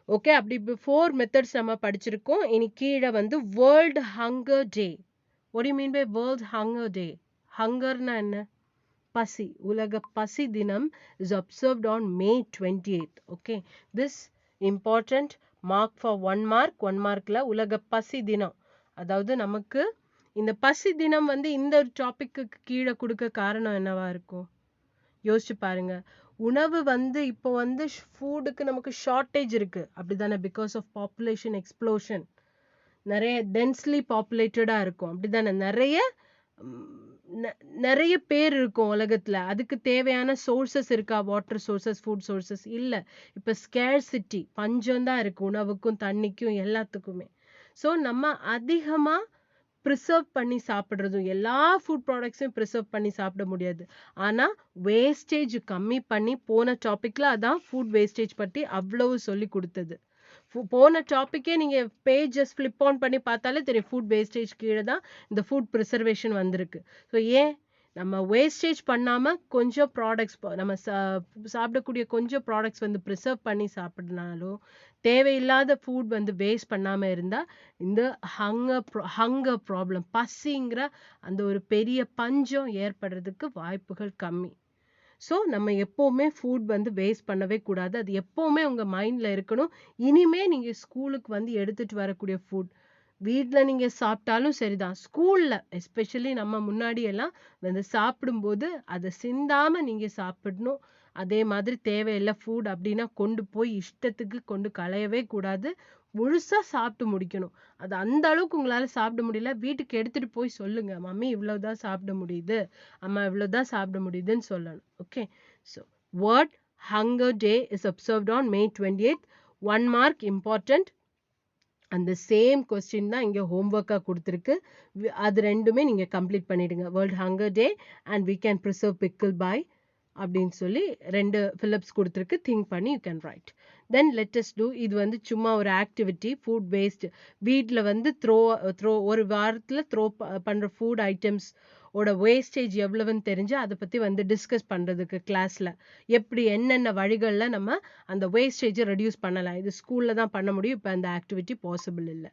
Speaker 1: ஓகே, அப்படி இப்போ 4 மெத்தட்ஸ் நம்ம படிச்சிருக்கோம். இனி கீழே வந்து world hunger day. What you mean by world hunger day? ஹங்கர்னா என்ன? பசி. உலக பசி தினம் is observed on May 28th. Okay, this important mark for 1 mark. 1 markல உலக பசி தினம், அதாவது நமக்கு இந்த பசி தினம் வந்து இந்த டாபிக்கு கீழே கொடுக்க காரணம் என்னவா இருக்கும்? யோசிச்சு பாருங்க. உணவு வந்து இப்போ வந்து ஃபுட்டுக்கு நமக்கு ஷார்ட்டேஜ் இருக்கு, அப்படிதானே? Because of population explosion. நிறைய டென்ஸ்லி பாப்புலேட்டடா இருக்கும் அப்படிதானே நிறைய பேர் இருக்கும் உலகத்துல அதுக்கு தேவையான சோர்சஸ் இருக்கா வாட்டர் சோர்சஸ் ஃபுட் சோர்சஸ் இல்ல இப்ப ஸ்கேர்சிட்டி பஞ்சம் தான் இருக்கு உணவுக்கும் தண்ணிக்கும் எல்லாத்துக்குமே ஸோ நம்ம அதிகமா ப்ரிசர்வ் பண்ணி சாப்பிடுறதும் எல்லா ஃபுட் ப்ராடக்ட்ஸையும் ப்ரிசர்வ் பண்ணி சாப்பிட முடியாது ஆனா வேஸ்டேஜ் கம்மி பண்ணி போன டாபிக்ல அதான் ஃபுட் வேஸ்டேஜ் பத்தி அவ்வளவு சொல்லி கொடுத்தது போன டாபிக்கே நீங்க பேஜஸ் ஃபிளிப் ஆன் பண்ணி பார்த்தாலே தெரியும் ஃபுட் வேஸ்டேஜ் கீழே தான் இந்த ஃபுட் ப்ரிசர்வேஷன் வந்திருக்கு ஸோ ஏன் நம்ம வேஸ்டேஜ் பண்ணாம கொஞ்சம் ப்ராடக்ட்ஸ் நம்ம சாப்பிடக்கூடிய கொஞ்சம் ப்ராடக்ட்ஸ் வந்து ப்ரிசர்வ் பண்ணி சாப்பிடனாலும் தேவையில்லாத ஃபுட் வந்து வேஸ்ட் பண்ணாம இருந்தா இந்த ஹங்கர் ப்ராப்ளம் பசிங்கிற அந்த ஒரு பெரிய பஞ்சம் ஏற்படுறதுக்கு வாய்ப்புகள் கம்மி ஸோ நம்ம எப்போவுமே ஃபுட் வந்து வேஸ்ட் பண்ணவே கூடாது அது எப்போவுமே உங்கள் மைண்டில் இருக்கணும் இனிமே நீங்கள் ஸ்கூலுக்கு வந்து எடுத்துகிட்டு வரக்கூடிய ஃபுட் வீட்டில் நீங்கள் சாப்பிட்டாலும் சரிதான் ஸ்கூலில் எஸ்பெஷலி நம்ம முன்னாடி எல்லாம் வந்து சாப்பிடும்போது அதை சிந்தாமல் நீங்கள் சாப்பிடணும் அதே மாதிரி தேவையில்லை ஃபுட் அப்படின்னா கொண்டு போய் இஷ்டத்துக்கு கொண்டு களையவே கூடாது முழுசா சாப்பிட்டு முடிக்கணும் அது அந்த அளவுக்கு உங்களால சாப்பிட முடியல வீட்டுக்கு எடுத்துட்டு போய் சொல்லுங்க மம்மி இவ்வளவுதான் சாப்பிட முடியுது அம்மா இவ்வளவுதான் சாப்பிட முடியுதுன்னு சொல்லணும் okay so world hunger day is observed on May 28th 1 mark important அந்த சேம் கொஸ்டின் தான் இங்க ஹோம்ஒர்க்கா கொடுத்துருக்கு அது ரெண்டுமே நீங்க கம்ப்ளீட் பண்ணிடுங்க world hunger day and we can preserve pickle by அப்படின்னு சொல்லி ரெண்டு ஃபிலிப்ஸ் கொடுத்துருக்கு திங்க் பண்ணி you can write then let's do இது வந்து சும்மா ஒரு ஆக்டிவிட்டி ஃபுட் வேஸ்ட் வீட்டில் வந்து ஒரு வாரத்தில் த்ரோ பண்ணுற ஃபுட் ஐட்டம்ஸ் ஓட வேஸ்டேஜ் எவ்வளவுன்னு தெரிஞ்சு அதை பற்றி வந்து டிஸ்கஸ் பண்ணுறதுக்கு கிளாஸில் எப்படி என்னென்ன வழிகளில் நம்ம அந்த வேஸ்டேஜை ரெடியூஸ் பண்ணலாம் இது ஸ்கூலில் தான் பண்ண முடியும் இப்போ அந்த ஆக்டிவிட்டி பாசிபிள் இல்லை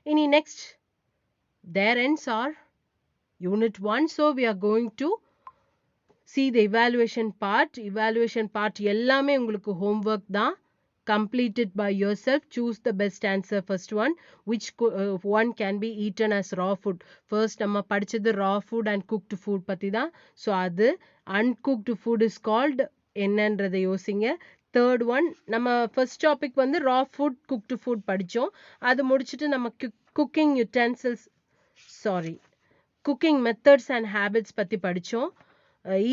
Speaker 1: இனி next there ends our unit 1 so we are going to see the evaluation part எல்லாமே உங்களுக்கு homework தான் complete it by yourself choose the best answer first one which one can be eaten as raw food first நம்ம படிச்சது raw food and cooked food பத்தி தான் so அது uncooked food is called என்னன்றதை யோசிங்க third one நம்ம first topic வந்து raw food cooked food படிச்சோம் அது முடிச்சிட்டு நம்ம cooking utensils cooking methods and habits பத்தி படிச்சோம்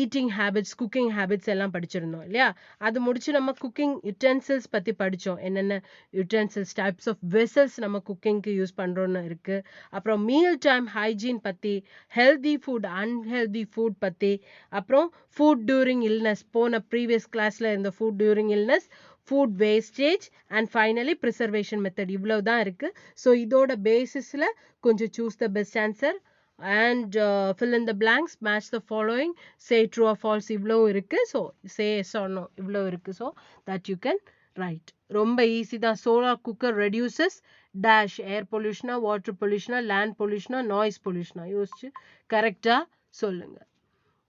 Speaker 1: ஈட்டிங் ஹேபிட்ஸ் குக்கிங் ஹேபிட்ஸ் எல்லாம் படிச்சிருந்தோம் இல்லையா அது முடிச்சு நம்ம குக்கிங் யுட்டென்சில்ஸ் பற்றி படித்தோம் என்னென்ன யுட்டென்சில்ஸ் டைப்ஸ் ஆஃப் வெசல்ஸ் நம்ம குக்கிங்க்கு யூஸ் பண்ணுறோன்னு இருக்குது அப்புறம் மீல் டைம் ஹைஜீன் பற்றி ஹெல்தி ஃபுட் அன்ஹெல்தி ஃபுட் பற்றி அப்புறம் ஃபுட் டியூரிங் இல்னஸ் போன ப்ரீவியஸ் கிளாஸில் இருந்த food during illness food wastage and finally preservation method இவ்வளவு தான் இருக்குது ஸோ இதோட பேசிஸில் கொஞ்சம் choose the best answer and fill in the blanks match the following say true or false இவ்ளோ இருக்கு so say yes or no இவ்ளோ இருக்கு so that you can write ரொம்ப ஈஸி தான் solar cooker reduces dash air pollution water pollution land pollution noise pollution யோசிச்சு கரெக்டா சொல்லுங்க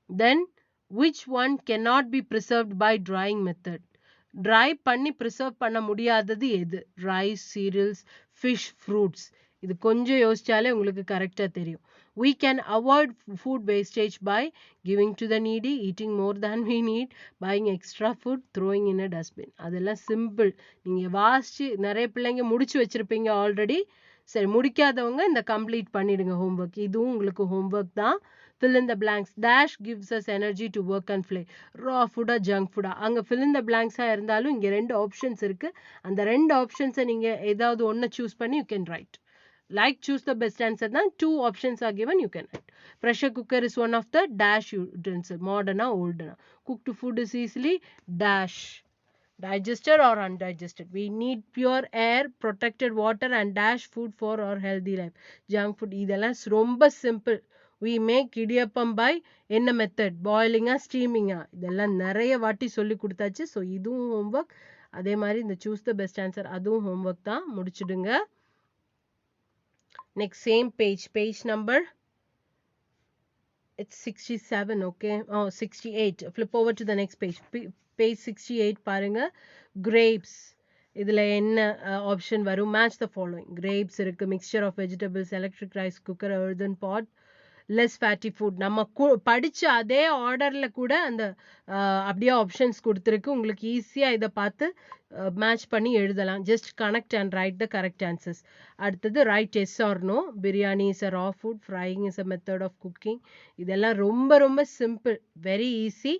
Speaker 1: then which one cannot be preserved by drying method dry பண்ணி preserve பண்ண முடியாதது எது rice cereals fish fruits இது கொஞ்சம் யோசிச்சாலே உங்களுக்கு கரெக்டா தெரியும் we can avoid food wastage by giving to the needy eating more than we need buying extra food throwing in a dustbin அதெல்லாம் சிம்பிள் நீங்க வாசிச்சு நிறைய பிள்ளைங்க முடிச்சு வச்சிருப்பீங்க ஆல்ரெடி சரி முடிக்காதவங்க இந்த கம்ப்ளீட் பண்ணிடுங்க ஹோம்ஒர்க் இதுவும் உங்களுக்கு ஹோம்ஒர்க் தான் fill in the blanks dash gives us energy to work and play raw food or junk food அங்க fill in the blanks இருந்தாலும் இங்க ரெண்டு ஆப்ஷன்ஸ் இருக்கு அந்த ரெண்டு ஆப்ஷன்ஸை நீங்க ஏதாவது ஒன்னு சூஸ் பண்ணி you can write like choose the best answer then two options are given you can write pressure cooker is one of the dash utensil modern or old cooked food is easily dash digested or undigested we need pure air protected water and dash food for our healthy life junk food இதெல்லாம் ரொம்ப simple we make idiyappam by என்ன method boiling steaming இதெல்லாம் நிறைய வாட்டி சொல்லி கொடுத்தாச்சு so இதுவும் homework அதே மாதிரி இந்த choose the best answer அதுவும் homework தான் முடிச்சிடுங்க next same page number it's 67 okay 68 flip over to the next page 68 பாருங்க grapes இதுல என்ன ஆப்ஷன் வரும் match the following grapes இருக்கு mixture of vegetables electric rice cooker earthen pot less fatty food நம்ம படிச்ச அதே ஆர்டர்ல கூட அந்த அப்படியே ஆப்ஷன்ஸ் கொடுத்திருக்கு உங்களுக்கு ஈஸியா இத பார்த்து மேட்ச் பண்ணி எழுதலாம். Just connect and write the correct answers. அடுத்தது right yes or no. Biryani is a raw food, frying is a method of cooking. இதெல்லாம் ரொம்ப ரொம்ப சிம்பிள், வெரி ஈஸி.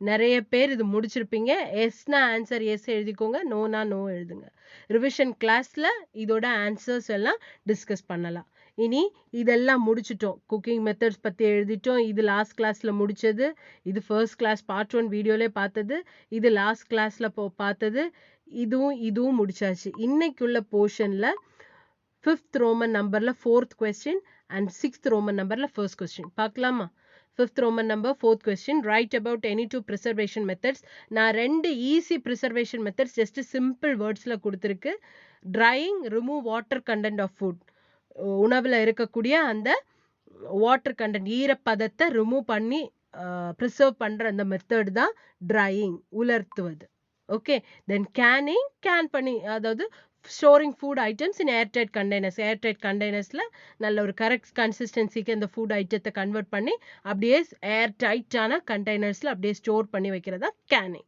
Speaker 1: நிறைய பேர் இது முடிச்சிருப்பீங்க. எஸ்னா ஆன்சர் எஸ் எழுதிக்கோங்க, நோனா நோ எழுதுங்க. ரிவிஷன் கிளாஸ்ல இதோட ஆன்சர்ஸ் எல்லாம் டிஸ்கஸ் பண்ணலாம். இனி இதெல்லாம் முடிச்சிட்டோம். குக்கிங் மெத்தட்ஸ் பற்றி எழுதிட்டோம். இது லாஸ்ட் கிளாஸில் முடிச்சது. இது ஃபர்ஸ்ட் கிளாஸ் பார்ட் 1 வீடியோலே பார்த்தது. இது லாஸ்ட் கிளாஸில் பார்த்தது. இதுவும் முடிச்சாச்சு. இன்னைக்குள்ள போர்ஷனில் 5th ரோமன் நம்பரில் 4th question and 6th Roman நம்பரில் 1st கொஸ்டின் பார்க்கலாமா? 5th Roman number 4th question. Write about any 2 preservation methods. நான் 2 easy preservation methods just simple வேர்ட்ஸில் கொடுத்துருக்கு. Drying, remove water content of food. உணவில் இருக்கக்கூடிய அந்த வாட்டர் கண்டென்ட், ஈரப்பதத்தை ரிமூவ் பண்ணி ப்ரிசர்வ் பண்ணுற அந்த மெத்தட் தான் ட்ரையிங், உலர்த்துவது. ஓகே. தென் கேனிங், கேன் பண்ணி, அதாவது storing food items in airtight containers. Airtight கண்டெய்னர்ஸில் நல்ல ஒரு கரெக்ட் கன்சிஸ்டன்சிக்கு அந்த ஃபுட் ஐட்டத்தை கன்வெர்ட் பண்ணி அப்படியே ஏர்டைட்டான கண்டெய்னர்ஸில் அப்படியே ஸ்டோர் பண்ணி வைக்கிறதா கேனிங்.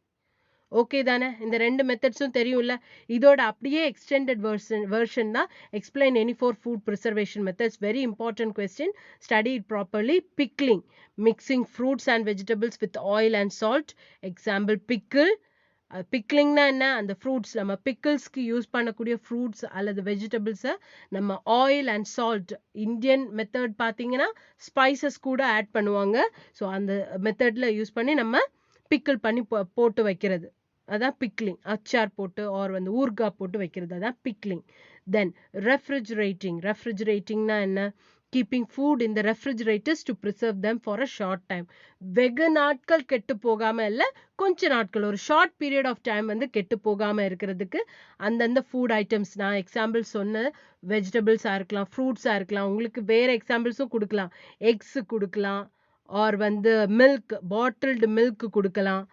Speaker 1: ஓகே தானே? இந்த 2 மெத்தட்ஸும் தெரியும்ல. இதோட அப்படியே எக்ஸ்டெண்டட் வெர்ஷன் தான் explain any 4 food preservation methods. Very important question, study it properly. Pickling, mixing fruits and vegetables with oil and salt. Example pickle. பிக்லிங்னா என்ன? அந்த ஃப்ரூட்ஸ், நம்ம பிக்கிள்ஸ்க்கு யூஸ் பண்ணக்கூடிய ஃப்ரூட்ஸ் அல்லது வெஜிடபிள்ஸை நம்ம oil and salt, Indian method பார்த்தீங்கன்னா ஸ்பைசஸ் கூட ஆட் பண்ணுவாங்க. ஸோ அந்த மெத்தடில் யூஸ் பண்ணி நம்ம பிக்கிள் பண்ணி போட்டு வைக்கிறது, அதான் பிக்லிங். அச்சார் போட்டு ஆர் வந்து ஊர்காய் போட்டு வைக்கிறது, அதான் பிக்லிங். தென் ரெஃப்ரிஜரேட்டிங். ரெஃப்ரிஜரேட்டிங்னா என்ன? Keeping food in the refrigerators to preserve them for a short time. வெகு நாட்கள் கெட்டு போகாமல் இல்லை, கொஞ்ச நாட்கள், ஒரு ஷார்ட் பீரியட் ஆஃப் டைம் வந்து கெட்டு போகாமல் இருக்கிறதுக்கு அந்தந்த ஃபுட் ஐட்டம்ஸ், நான் எக்ஸாம்பிள் சொன்ன வெஜிடபிள்ஸாக இருக்கலாம், ஃப்ரூட்ஸாக இருக்கலாம், உங்களுக்கு வேறு எக்ஸாம்பிள்ஸும் கொடுக்கலாம். எக்ஸு கொடுக்கலாம், ஆர் வந்து மில்க், பாட்டில்டு மில்க் கொடுக்கலாம்,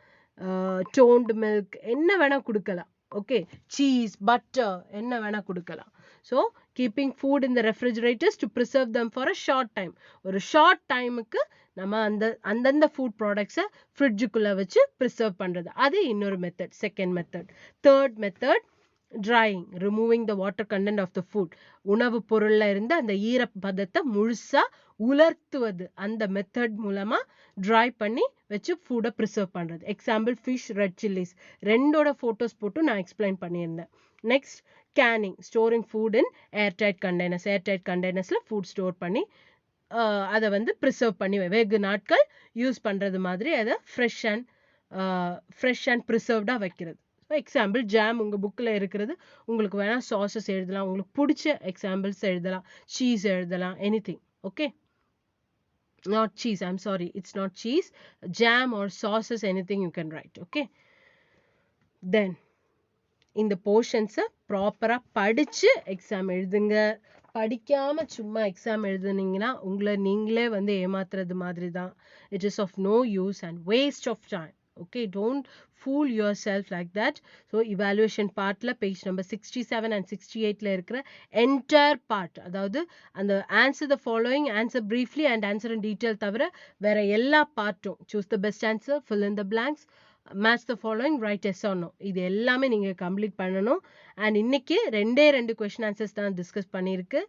Speaker 1: டோன்டு மில்க், என்ன வேணால் கொடுக்கலாம். ஓகே. சீஸ், பட்டர், என்ன வேணால் கொடுக்கலாம். So keeping food in the refrigerators to preserve them for a short time. ஒரு ஷார்ட் டைமுக்கு நம்ம அந்தந்த ஃபுட் ப்ராடக்ட்ஸை ஃப்ரிட்ஜுக்குள்ளே வச்சு ப்ரிசர்வ் பண்ணுறது, அது இன்னொரு method, second method. Third method drying, removing the water content of the food. உணவு பொருளில் இருந்து அந்த ஈரப்பதத்தை முழுசாக உலர்த்துவது, அந்த மெத்தட் மூலமாக ட்ரை பண்ணி வச்சு ஃபுட்டை ப்ரிசர்வ் பண்ணுறது. எக்ஸாம்பிள் ஃபிஷ், ரெட் சில்லிஸ், ரெண்டோட ஃபோட்டோஸ் போட்டு நான் எக்ஸ்பிளைன் பண்ணியிருந்தேன். Next canning, storing food in airtight containers. Airtight கண்டெய்னர்ஸில் ஃபுட் ஸ்டோர் பண்ணி அதை வந்து ப்ரிசர்வ் பண்ணி வெகு நாட்கள் யூஸ் பண்ணுறது மாதிரி அதை ஃப்ரெஷ் அண்ட் ப்ரிசர்வ்டாக வைக்கிறது. எக்ஸாம்பிள் ஜாம், உங்கள் புக்கில் இருக்கிறது. உங்களுக்கு வேணால் சாஸஸ் எழுதலாம், உங்களுக்கு பிடிச்ச எக்ஸாம்பிள்ஸ் எழுதலாம், சீஸ் எழுதலாம், anything. Okay. Not cheese, I'm sorry, it's not cheese. Jam or sauces, anything you can write. Okay. Then இந்த போர்ஷன்ஸை ப்ராப்பராக படித்து எக்ஸாம் எழுதுங்க. படிக்காமல் சும்மா எக்ஸாம் எழுதுனீங்கன்னா உங்களை நீங்களே வந்து ஏமாத்துறது மாதிரி தான். It is of no use and waste of time. Okay, don't fool yourself like that. So evaluation partல page number 67 and 68ல இருக்கிற entire part, அதாவது அந்த answer the following, answer briefly and answer in detail தவிர வேற எல்லா பார்ட்டும், choose the best answer, fill in the blanks, match the following, write yes or no, இது எல்லாமே நீங்கள் கம்ப்ளீட் பண்ணணும். அண்ட் இன்னைக்கு ரெண்டு கொஸ்டின் ஆன்சர்ஸ் தான் டிஸ்கஸ் பண்ணியிருக்கு.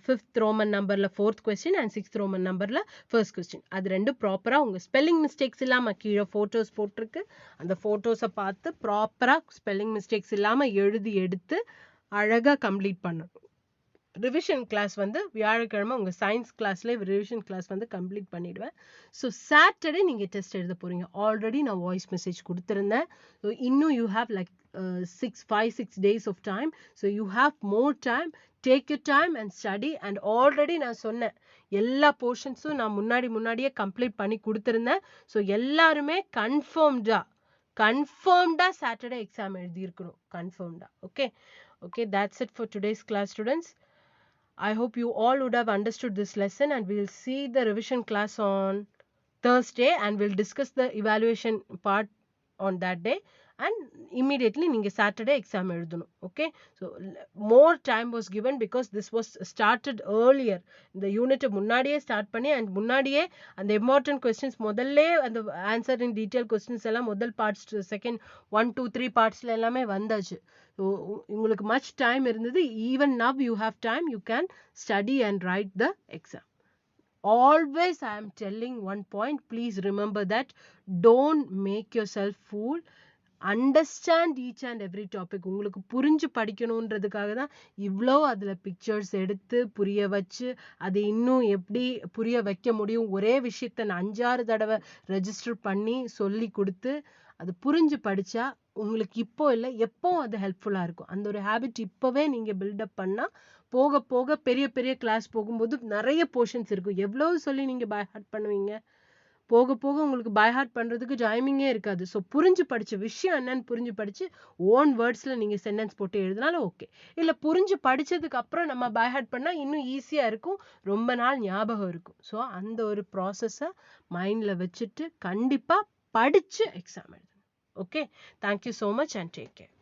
Speaker 1: 5th ரோமன் நம்பரில் 4th question and 6th Roman நம்பரில் 1st கொஸ்டின். அது ரெண்டு ப்ராப்பராக உங்கள் ஸ்பெல்லிங் மிஸ்டேக்ஸ் இல்லாமல், கீழே ஃபோட்டோஸ் போட்டிருக்கு, அந்த ஃபோட்டோஸை பார்த்து ப்ராப்பராக ஸ்பெல்லிங் மிஸ்டேக்ஸ் இல்லாமல் எழுதி எடுத்து அழகாக கம்ப்ளீட் பண்ணணும். ரிவிஷன் கிளாஸ் வந்து வியாழக்கிழமை உங்கள் சயின்ஸ் கிளாஸில் ரிவிஷன் கிளாஸ் வந்து கம்ப்ளீட் பண்ணிவிடுவேன். ஸோ சாட்டர்டே நீங்கள் டெஸ்ட் எழுத போகிறீங்க. ஆல்ரெடி நான் வாய்ஸ் மெசேஜ் கொடுத்துருந்தேன். ஸோ இன்னும் you have like 5-6 days of time. So you have more time. Take your time and study. And already நான் சொன்னேன் எல்லா போர்ஷன்ஸும் நான் முன்னாடியே கம்ப்ளீட் பண்ணி கொடுத்துருந்தேன். ஸோ எல்லாருமே கன்ஃபார்ம்டா சாட்டர்டே எக்ஸாம் எழுதியிருக்கணும். கன்ஃபார்ம்டா. Okay, that's it for today's class, students. I hope you all would have understood this lesson, and we'll see the revision class on Thursday and we'll discuss the evaluation part on that day. and immediately நீங்க Saturday exam எழுதணும். Okay, so more time was given because this was started earlier. இந்த யூனிட் முன்னாடியே ஸ்டார்ட் பண்ணி and முன்னாடியே அந்த இம்பார்ட்டன்ட் கொஸ்டின்ஸ் முதல்ல அந்த ஆன்சர் இன் டீடைல் கொஸ்டின்ஸ் எல்லாம் முதல் பார்ட்ஸ் செகண்ட் 1 2 3 பார்ட்ஸ்ல எல்லாமே வந்தாச்சு. உங்களுக்கு much time இருந்தது. Even now you have time, you can study and write the exam. Always I am telling one point, please remember that. Don't make yourself fool. Understand each and every topic. உங்களுக்கு புரிஞ்சு படிக்கணும்ன்றதுக்காக தான் இவ்வளோ அதில் பிக்சர்ஸ் எடுத்து புரிய வச்சு அதை இன்னும் எப்படி புரிய வைக்க முடியும், ஒரே விஷயத்தை நான் 5-6 தடவை ரெஜிஸ்டர் பண்ணி சொல்லி கொடுத்து அது புரிஞ்சு படித்தா உங்களுக்கு இப்போ இல்லை எப்போவும் அது ஹெல்ப்ஃபுல்லாக இருக்கும். அந்த ஒரு ஹேபிட் இப்போவே நீங்கள் பில்டப் பண்ணால் போக போக பெரிய பெரிய கிளாஸ் போகும்போது நிறைய போர்ஷன்ஸ் இருக்கும். எவ்வளோ சொல்லி நீங்கள் பை ஹார்ட் பண்ணுவீங்க? போக போக உங்களுக்கு பை ஹார்ட் பண்ணுறதுக்கு டைமிங்கே இருக்காது. ஸோ புரிஞ்சு படித்த விஷயம் என்னன்னு புரிஞ்சு படித்து ஓன் வேர்ட்ஸில் நீங்கள் சென்டென்ஸ் போட்டு எழுதினாலும் ஓகே. இல்லை புரிஞ்சு படித்ததுக்கு அப்புறம் நம்ம பை ஹார்ட் பண்ணால் இன்னும் ஈஸியாக இருக்கும், ரொம்ப நாள் ஞாபகம் இருக்கும். ஸோ அந்த ஒரு ப்ராசஸை மைண்டில் வச்சுட்டு கண்டிப்பாக படித்து எக்ஸாம் எழுதுங்க. Okay, thank you so much and take care.